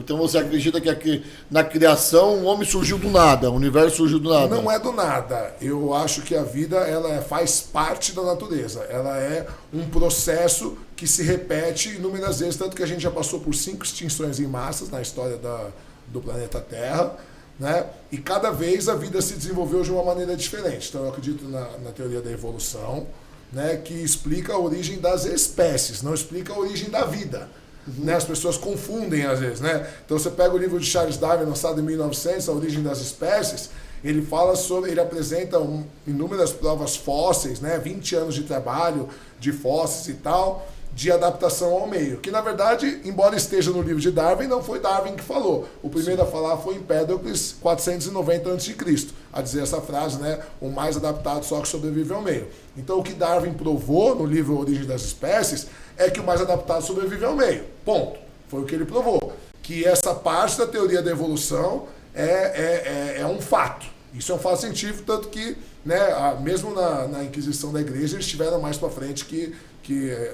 Então você acredita que na criação o homem surgiu do nada, o universo surgiu do nada? Não é do nada. Eu acho que a vida faz parte da natureza. Ela é um processo que se repete inúmeras vezes, tanto que a gente já passou por 5 extinções em massas na história do planeta Terra, né? E cada vez a vida se desenvolveu de uma maneira diferente. Então eu acredito na teoria da evolução, né, que explica a origem das espécies, não explica a origem da vida. Né, as pessoas confundem às vezes, né? Então você pega o livro de Charles Darwin, lançado em 1900, A Origem das Espécies, ele apresenta inúmeras provas fósseis, né? 20 anos de trabalho de fósseis e tal, de adaptação ao meio. Que na verdade, embora esteja no livro de Darwin, não foi Darwin que falou. O primeiro a falar foi Empédocles, 490 a.C., a dizer essa frase, né? O mais adaptado só que sobrevive ao meio. Então o que Darwin provou no livro Origem das Espécies é que o mais adaptado sobrevive ao meio. Ponto. Foi o que ele provou. Que essa parte da teoria da evolução é um fato. Isso é um fato científico, tanto que, né, mesmo na Inquisição da Igreja, eles tiveram mais para frente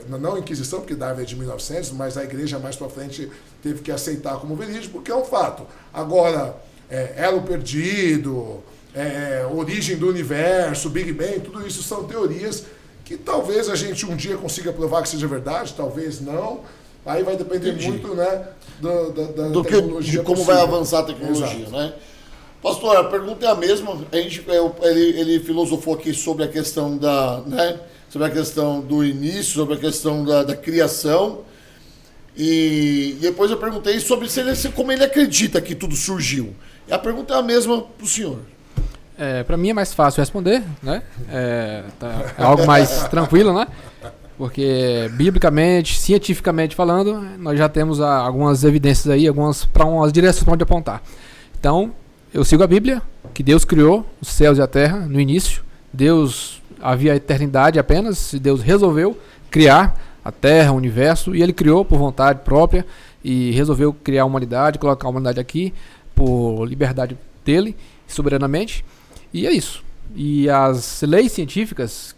não a Inquisição, porque Darwin é de 1900, mas a Igreja mais para frente teve que aceitar como verídico, porque é um fato. Agora, elo perdido, origem do universo, Big Bang, tudo isso são teorias que talvez a gente um dia consiga provar que seja verdade, talvez não. Aí vai depender muito, né, da tecnologia de como vai avançar a tecnologia. Exato. Né? Pastor, a pergunta é a mesma. Ele filosofou aqui sobre a questão sobre a questão do início, sobre a questão da criação. E depois eu perguntei sobre como ele acredita que tudo surgiu. E a pergunta é a mesma para o senhor. Para mim é mais fácil responder, né? É algo mais tranquilo, né? Porque biblicamente, cientificamente falando, nós já temos algumas evidências aí, para umas direções para onde apontar. Então, eu sigo a Bíblia, que Deus criou os céus e a terra no início. Deus havia a eternidade apenas, e Deus resolveu criar a terra, o universo, e ele criou por vontade própria e resolveu criar a humanidade, colocar a humanidade aqui por liberdade dele, soberanamente. E é isso. E as leis científicas,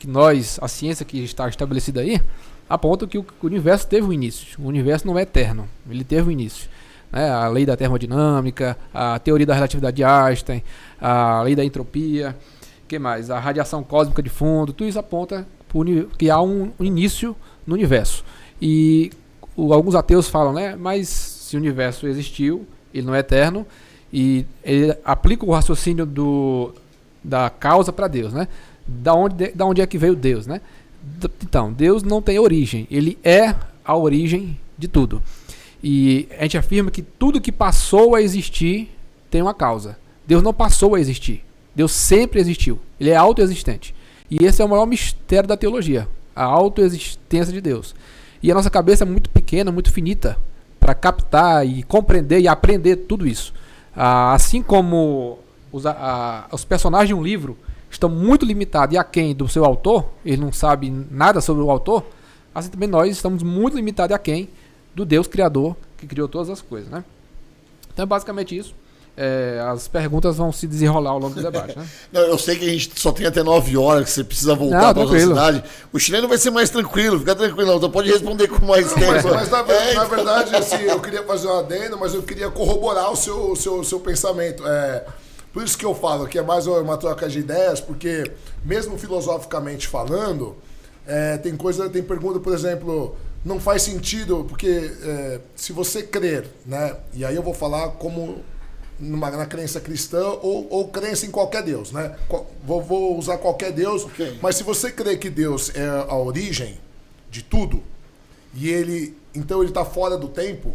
a ciência que está estabelecida aí, apontam que o universo teve um início. O universo não é eterno, ele teve um início. Né? A lei da termodinâmica, a teoria da relatividade de Einstein, a lei da entropia, que mais? A radiação cósmica de fundo, tudo isso aponta que há um início no universo. E alguns ateus falam, né? Mas se o universo existiu, ele não é eterno, e ele aplica o raciocínio da causa para Deus, né? Da onde é que veio Deus, né? Então, Deus não tem origem, ele é a origem de tudo. E a gente afirma que tudo que passou a existir tem uma causa. Deus não passou a existir, Deus sempre existiu, ele é autoexistente. E esse é o maior mistério da teologia, a autoexistência de Deus. E a nossa cabeça é muito pequena, muito finita, para captar e compreender e aprender tudo isso. Assim como os personagens de um livro estão muito limitados e aquém do seu autor, ele não sabe nada sobre o autor, assim também nós estamos muito limitados e aquém do Deus Criador, que criou todas as coisas, né? Então é basicamente isso. As perguntas vão se desenrolar ao longo do debate, né? Não, eu sei que a gente só tem até 9 horas, que você precisa voltar para a sua cidade. O chileno vai ser mais tranquilo, fica tranquilo, você pode responder com mais tempo. Mas na verdade, assim, eu queria fazer um adendo, mas eu queria corroborar o seu pensamento. Por isso que eu falo que é mais uma troca de ideias, porque mesmo filosoficamente falando, tem pergunta, por exemplo, não faz sentido, porque se você crer, né, e aí eu vou falar como na crença cristã ou crença em qualquer Deus, né? Vou usar qualquer Deus, okay. Mas se você crê que Deus é a origem de tudo, e então ele está fora do tempo,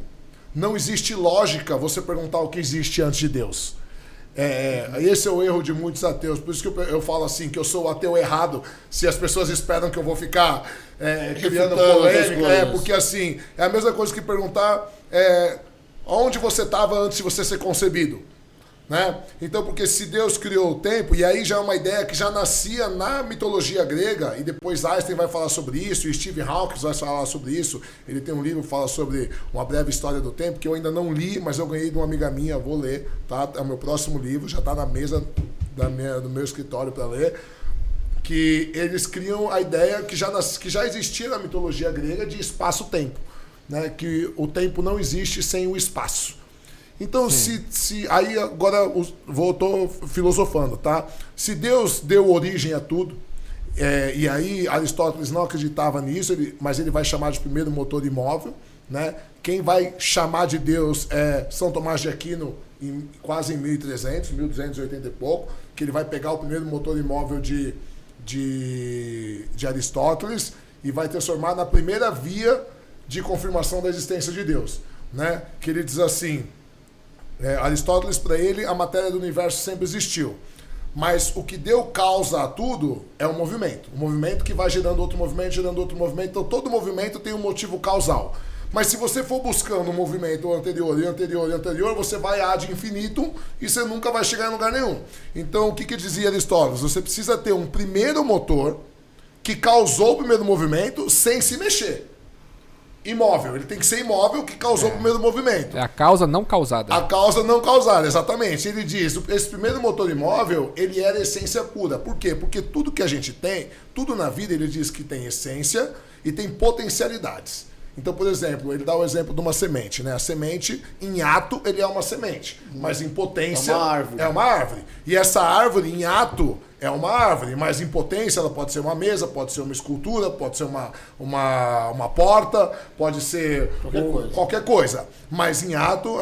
não existe lógica você perguntar o que existe antes de Deus. Esse é o erro de muitos ateus. Por isso que eu falo assim, que eu sou o ateu errado, se as pessoas esperam que eu vou ficar criando polêmica. Porque assim, é a mesma coisa que perguntar onde você estava antes de você ser concebido, né? Então, porque se Deus criou o tempo, e aí já é uma ideia que já nascia na mitologia grega, e depois Einstein vai falar sobre isso, e Stephen Hawking vai falar sobre isso. Ele tem um livro que fala sobre uma breve história do tempo, que eu ainda não li, mas eu ganhei de uma amiga minha, vou ler, tá? É o meu próximo livro, já está na mesa do meu escritório para ler, que eles criam a ideia que já existia na mitologia grega de espaço-tempo, né? Que o tempo não existe sem o espaço. Então, aí agora voltou filosofando, tá? Se Deus deu origem a tudo, e aí Aristóteles não acreditava nisso, mas ele vai chamar de primeiro motor imóvel, né? Quem vai chamar de Deus é São Tomás de Aquino, quase em 1300, 1280 e pouco, que ele vai pegar o primeiro motor imóvel de Aristóteles e vai transformar na primeira via de confirmação da existência de Deus, né? Que ele diz assim, Aristóteles, para ele, a matéria do universo sempre existiu, mas o que deu causa a tudo é um movimento que vai gerando outro movimento, então todo movimento tem um motivo causal. Mas se você for buscando um movimento anterior, você vai ad infinitum e você nunca vai chegar em lugar nenhum. Então, o que dizia Aristóteles? Você precisa ter um primeiro motor que causou o primeiro movimento sem se mexer. Imóvel. Ele tem que ser imóvel que causou o primeiro movimento. É a causa não causada. A causa não causada, exatamente. Ele diz, esse primeiro motor imóvel, ele era essência pura. Por quê? Porque tudo que a gente tem, tudo na vida, ele diz que tem essência e tem potencialidades. Então, por exemplo, ele dá o exemplo de uma semente, né? A semente, em ato, ele é uma semente, mas em potência é uma árvore. E essa árvore, em ato, é uma árvore, mas em potência ela pode ser uma mesa, pode ser uma escultura, pode ser uma porta, pode ser qualquer coisa. Mas em ato,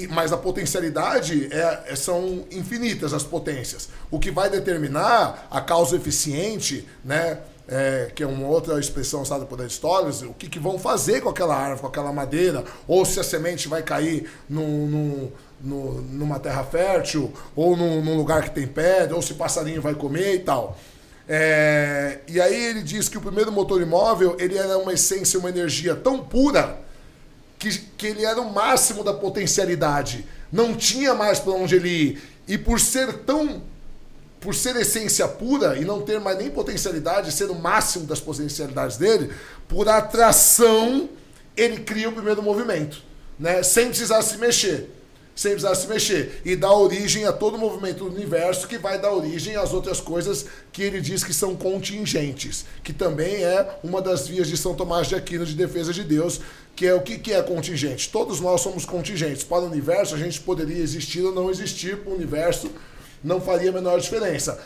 mas a potencialidade são infinitas as potências. O que vai determinar a causa eficiente, né? Que é uma outra expressão usada por Aristóteles, o que vão fazer com aquela árvore, com aquela madeira, ou se a semente vai cair numa terra fértil, ou num lugar que tem pedra, ou se passarinho vai comer e tal. E aí ele diz que o primeiro motor imóvel, ele era uma essência, uma energia tão pura, que ele era o máximo da potencialidade. Não tinha mais para onde ele ir. E por ser essência pura e não ter mais nem potencialidade, ser o máximo das potencialidades dele, por atração, ele cria o primeiro movimento, né? Sem precisar se mexer. E dá origem a todo o movimento do universo, que vai dar origem às outras coisas que ele diz que são contingentes, que também é uma das vias de São Tomás de Aquino de defesa de Deus, que é o que é contingente. Todos nós somos contingentes. Para o universo, a gente poderia existir ou não existir, para o universo não faria a menor diferença.